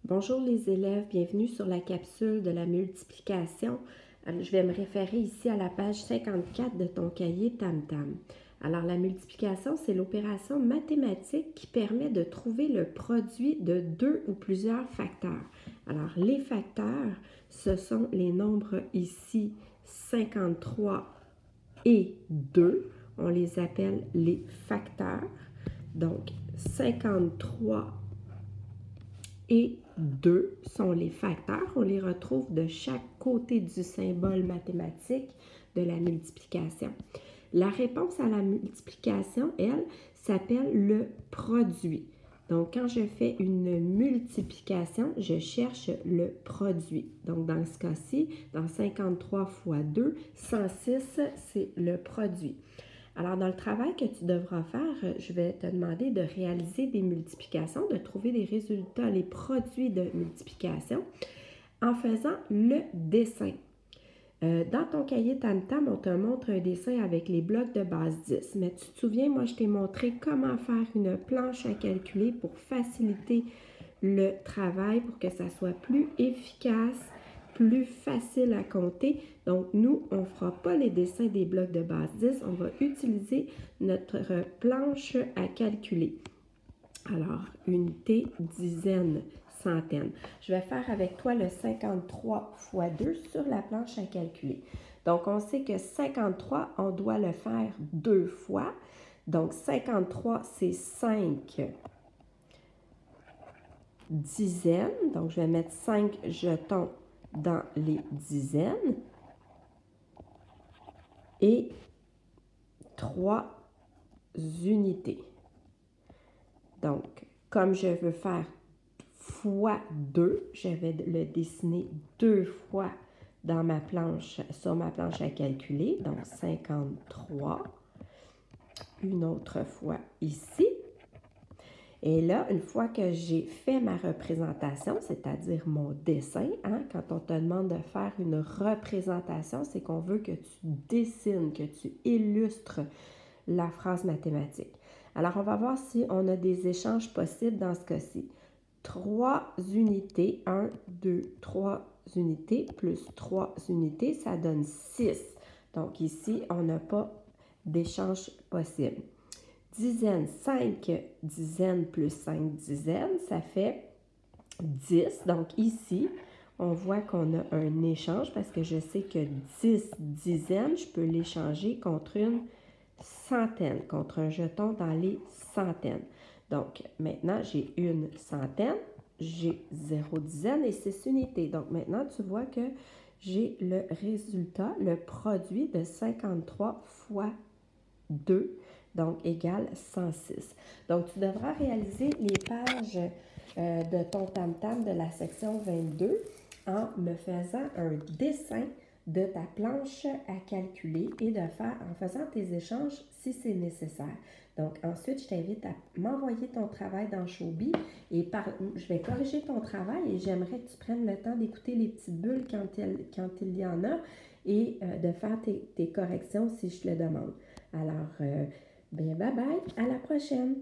Bonjour les élèves, bienvenue sur la capsule de la multiplication. Je vais me référer ici à la page 54 de ton cahier Tam-Tam. Alors la multiplication, c'est l'opération mathématique qui permet de trouver le produit de deux ou plusieurs facteurs. Alors les facteurs, ce sont les nombres ici 53 et 2. On les appelle les facteurs. Donc 53 et 2 sont les facteurs. On les retrouve de chaque côté du symbole mathématique de la multiplication. La réponse à la multiplication, elle, s'appelle le produit. Donc, quand je fais une multiplication, je cherche le produit. Donc, dans ce cas-ci, dans 53 fois 2, 106, c'est le produit. Alors, dans le travail que tu devras faire, je vais te demander de réaliser des multiplications, de trouver des résultats, les produits de multiplication, en faisant le dessin. Dans ton cahier Tam-Tam, on te montre un dessin avec les blocs de base 10. Mais tu te souviens, moi, je t'ai montré comment faire une planche à calculer pour faciliter le travail, pour que ça soit plus efficace, plus facile à compter. Donc, nous, on ne fera pas les dessins des blocs de base 10. On va utiliser notre planche à calculer. Alors, unité, dizaine, centaine. Je vais faire avec toi le 53 fois 2 sur la planche à calculer. Donc, on sait que 53, on doit le faire deux fois. Donc, 53, c'est 5 dizaines. Donc, je vais mettre 5 jetons dans les dizaines. Et 3 unités. Donc, comme je veux faire fois 2, je vais le dessiner deux fois dans ma planche, sur ma planche à calculer. Donc, 53. Une autre fois ici. Et là, une fois que j'ai fait ma représentation, c'est-à-dire mon dessin, quand on te demande de faire une représentation, c'est qu'on veut que tu dessines, que tu illustres la phrase mathématique. Alors, on va voir si on a des échanges possibles dans ce cas-ci. 3 unités, 1, 2, 3 unités, plus 3 unités, ça donne 6. Donc ici, on n'a pas d'échange possible. Dizaines, 5 dizaines plus 5 dizaines, ça fait 10. Donc ici, on voit qu'on a un échange parce que je sais que 10 dizaines, je peux l'échanger contre une centaine, contre un jeton dans les centaines. Donc, maintenant, j'ai une centaine, j'ai 0 dizaine et 6 unités. Donc, maintenant, tu vois que j'ai le résultat, le produit de 53 fois 2, donc égale 106. Donc, tu devras réaliser les pages de ton Tam-Tam de la section 22 en me faisant un dessin de ta planche à calculer et en faisant tes échanges si c'est nécessaire. Donc, ensuite, je t'invite à m'envoyer ton travail dans Showbie et je vais corriger ton travail et j'aimerais que tu prennes le temps d'écouter les petites bulles quand il y en a et de faire tes corrections si je te le demande. Alors, bien, bye bye, à la prochaine!